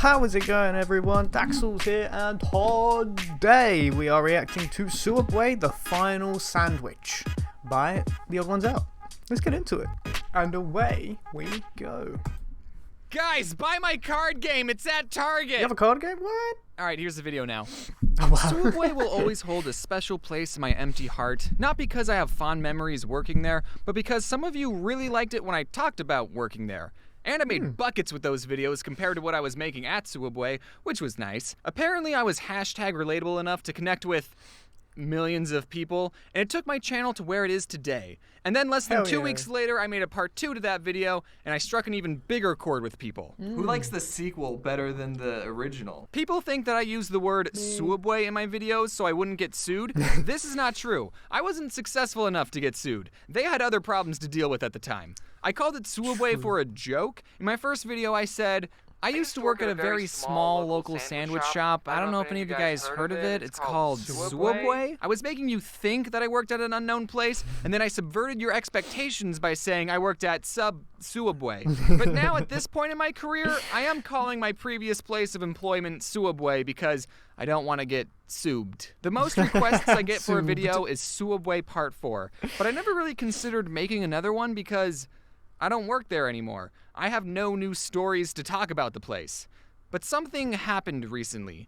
How is it going, everyone? Daxellz here, and today we are reacting to Sooubway, the final sandwich by TheOdd1sOut. Let's get into it. And away we go. Guys, buy my card game. It's at Target. You have a card game? What? Alright, here's the video now. Oh, wow. Sooubway will always hold a special place in my empty heart, not because I have fond memories working there, but because some of you really liked it when I talked about working there. And I made buckets with those videos compared to what I was making at Sooubway, which was nice. Apparently I was hashtag relatable enough to connect with millions of people, and it took my channel to where it is today. And then less than 2 weeks later, I made a part 2 to that video, and I struck an even bigger chord with people. Who likes the sequel better than the original? People think that I use the word Sooubway in my videos so I wouldn't get sued. This is not true. I wasn't successful enough to get sued. They had other problems to deal with at the time. I called it Sooubway for a joke. In my first video, I said, I used to work at a very small local sandwich shop. I don't know if any of you guys heard of it. It's called Sooubway. I was making you think that I worked at an unknown place, and then I subverted your expectations by saying I worked at Sooubway. But now at this point in my career, I am calling my previous place of employment Sooubway because I don't want to get soobed. The most requests I get for a video is Sooubway Part 4, but I never really considered making another one because I don't work there anymore. I have no new stories to talk about the place. But something happened recently,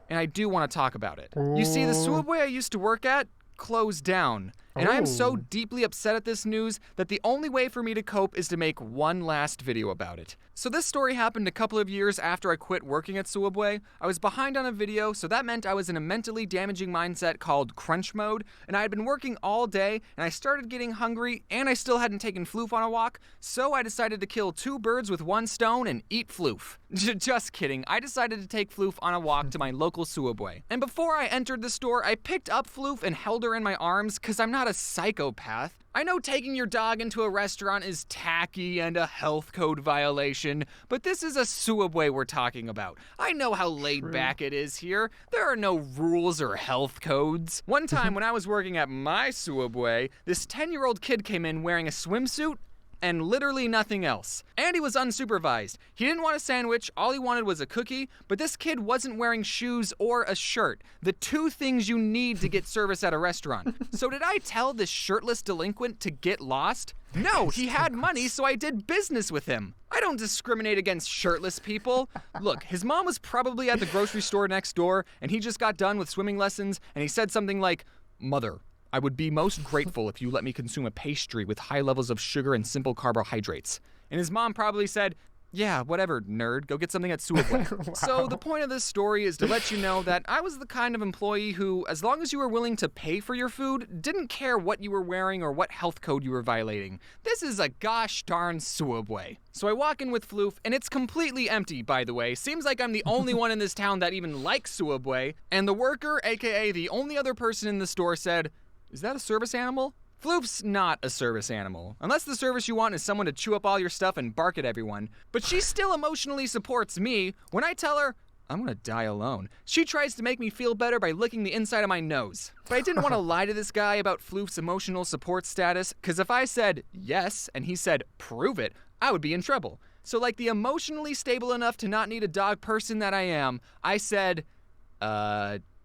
and I do want to talk about it. You see, the Sooubway I used to work at closed down. And I am so deeply upset at this news that the only way for me to cope is to make one last video about it. So this story happened a couple of years after I quit working at Sooubway. I was behind on a video, so that meant I was in a mentally damaging mindset called crunch mode, and I had been working all day, and I started getting hungry, and I still hadn't taken Floof on a walk, so I decided to kill 2 birds with 1 stone and eat Floof. Just kidding, I decided to take Floof on a walk to my local Sooubway. And before I entered the store, I picked up Floof and held her in my arms, cause I'm not a psychopath. I know taking your dog into a restaurant is tacky and a health code violation, but this is a Sooubway we're talking about. I know how laid back it is here. There are no rules or health codes. One time when I was working at my Sooubway, this 10-year-old kid came in wearing a swimsuit and literally nothing else. And he was unsupervised. He didn't want a sandwich, all he wanted was a cookie, but this kid wasn't wearing shoes or a shirt, the 2 things you need to get service at a restaurant. So did I tell this shirtless delinquent to get lost? No, he had money, so I did business with him. I don't discriminate against shirtless people. Look, his mom was probably at the grocery store next door, and he just got done with swimming lessons, and he said something like, "Mother, I would be most grateful if you let me consume a pastry with high levels of sugar and simple carbohydrates." And his mom probably said, "Yeah, whatever, nerd, go get something at Sooubway." Wow. So the point of this story is to let you know that I was the kind of employee who, as long as you were willing to pay for your food, didn't care what you were wearing or what health code you were violating. This is a gosh darn Sooubway. So I walk in with Floof, and it's completely empty, by the way. Seems like I'm the only one in this town that even likes Sooubway. And the worker, aka the only other person in the store, said, "Is that a service animal?" Floof's not a service animal, unless the service you want is someone to chew up all your stuff and bark at everyone. But she still emotionally supports me. When I tell her, I'm gonna die alone, she tries to make me feel better by licking the inside of my nose. But I didn't want to lie to this guy about Floof's emotional support status, because if I said yes, and he said prove it, I would be in trouble. So like the emotionally stable enough to not need a dog person that I am, I said,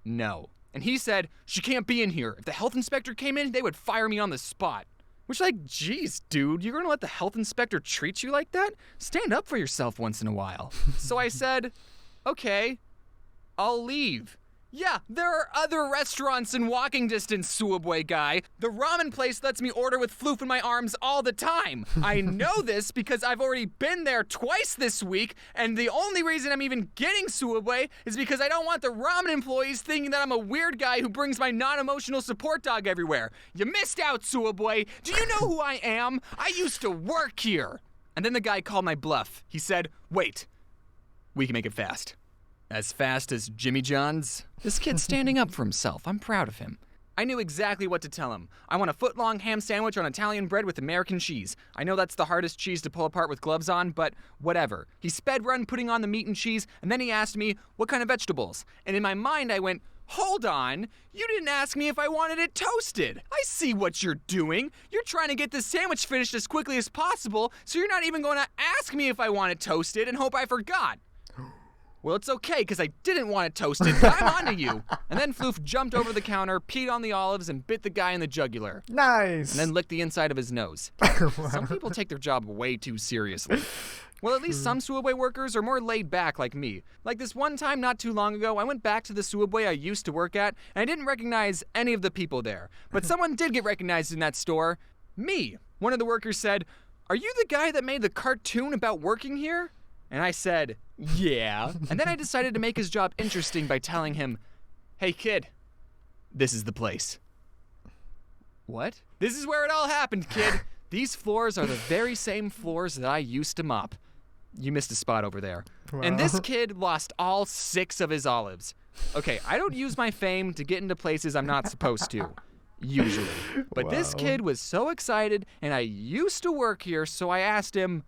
no. And he said, "She can't be in here. If the health inspector came in, they would fire me on the spot." Which, like, geez, dude, you're gonna let the health inspector treat you like that? Stand up for yourself once in a while. So I said, okay, I'll leave. Yeah, there are other restaurants in walking distance, Sooubway guy. The ramen place lets me order with Floof in my arms all the time. I know this because I've already been there twice this week, and the only reason I'm even getting Sooubway is because I don't want the ramen employees thinking that I'm a weird guy who brings my non-emotional support dog everywhere. You missed out, Sooubway. Do you know who I am? I used to work here. And then the guy called my bluff. He said, "Wait, we can make it fast." As fast as Jimmy John's? This kid's standing up for himself. I'm proud of him. I knew exactly what to tell him. I want a foot-long ham sandwich on Italian bread with American cheese. I know that's the hardest cheese to pull apart with gloves on, but whatever. He sped run putting on the meat and cheese, and then he asked me, what kind of vegetables? And in my mind I went, hold on, you didn't ask me if I wanted it toasted. I see what you're doing. You're trying to get this sandwich finished as quickly as possible, so you're not even going to ask me if I want it toasted and hope I forgot. Well, it's okay, because I didn't want it toasted, but I'm onto you. And then Floof jumped over the counter, peed on the olives, and bit the guy in the jugular. Nice. And then licked the inside of his nose. Some people take their job way too seriously. Well, at least some Sooubway workers are more laid back like me. Like this one time not too long ago, I went back to the Sooubway I used to work at, and I didn't recognize any of the people there. But someone did get recognized in that store. Me. One of the workers said, "Are you the guy that made the cartoon about working here?" And I said, "Yeah." And then I decided to make his job interesting by telling him, "Hey kid, this is the place." What? "This is where it all happened, kid. These floors are the very same floors that I used to mop." You missed a spot over there. Wow. And this kid lost all 6 of his olives. Okay, I don't use my fame to get into places I'm not supposed to, usually. But this Wow. kid was so excited, and I used to work here, so I asked him,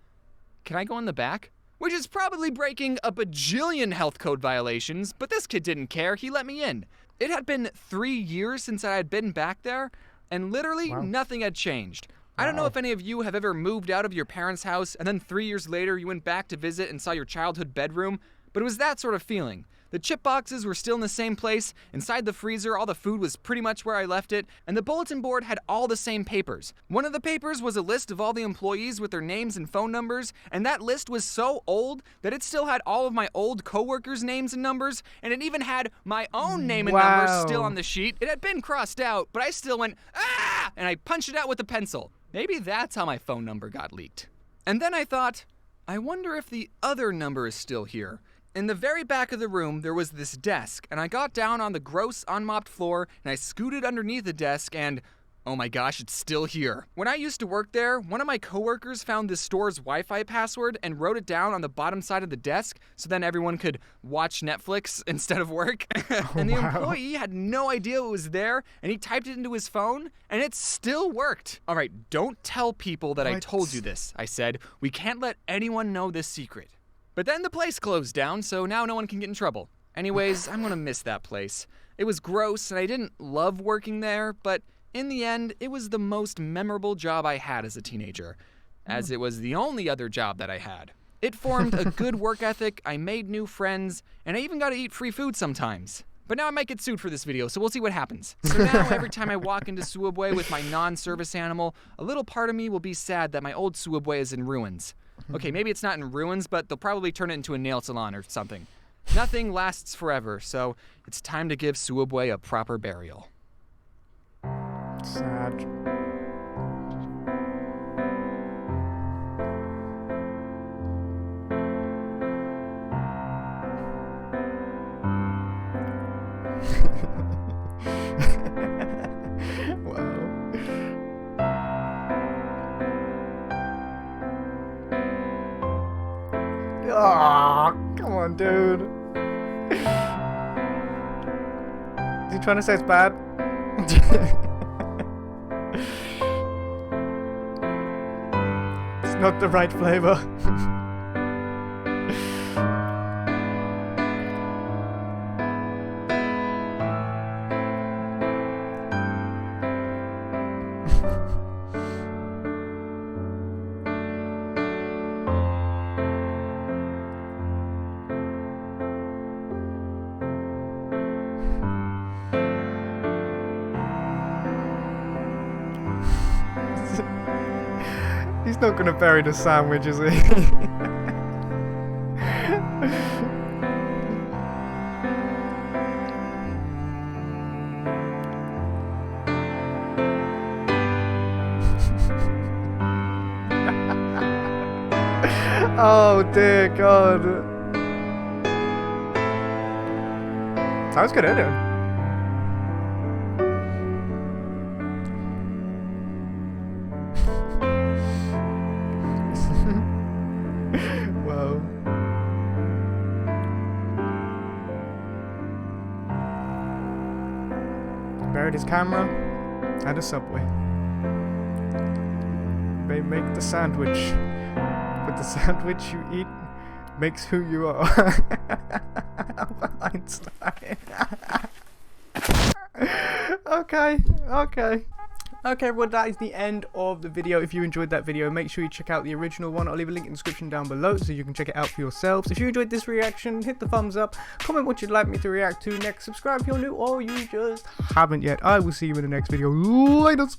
"Can I go in the back?" Which is probably breaking a bajillion health code violations, but this kid didn't care. He let me in. It had been 3 years since I had been back there, and literally nothing had changed. I don't know if any of you have ever moved out of your parents' house and then 3 years later you went back to visit and saw your childhood bedroom, but it was that sort of feeling. The chip boxes were still in the same place, inside the freezer all the food was pretty much where I left it, and the bulletin board had all the same papers. One of the papers was a list of all the employees with their names and phone numbers, and that list was so old that it still had all of my old coworkers' names and numbers, and it even had my own name and numbers still on the sheet. It had been crossed out, but I still went, "Ah!" and I punched it out with a pencil. Maybe that's how my phone number got leaked. And then I thought, I wonder if the other number is still here. In the very back of the room, there was this desk, and I got down on the gross, unmopped floor, and I scooted underneath the desk, and oh my gosh, it's still here. When I used to work there, one of my coworkers found this store's Wi-Fi password and wrote it down on the bottom side of the desk, so then everyone could watch Netflix instead of work. And the employee had no idea it was there, and he typed it into his phone, and it still worked. All right, don't tell people that I told you this, I said. We can't let anyone know this secret. But then the place closed down, so now no one can get in trouble. Anyways, I'm gonna miss that place. It was gross, and I didn't love working there, but in the end, it was the most memorable job I had as a teenager, as it was the only other job that I had. It formed a good work ethic, I made new friends, and I even got to eat free food sometimes. But now I might get sued for this video, so we'll see what happens. So now every time I walk into Sooubway with my non-service animal, a little part of me will be sad that my old Sooubway is in ruins. Okay, maybe it's not in ruins, but they'll probably turn it into a nail salon or something. Nothing lasts forever, so it's time to give Sooubway a proper burial. Sad. Wow. Oh, come on, dude. Is he trying to say it's bad? It's not the right flavor. He's not gonna bury the sandwich, is he? Oh dear God. That was good, isn't it? Whoa. Buried his camera at a Subway. They make the sandwich, but the sandwich you eat makes who you are. Albert Einstein. Okay. Okay, everyone, that is the end of the video. If you enjoyed that video, make sure you check out the original one. I'll leave a link in the description down below so you can check it out for yourselves. If you enjoyed this reaction, hit the thumbs up, comment what you'd like me to react to next, subscribe if you're new or you just haven't yet. I will see you in the next video. Laters!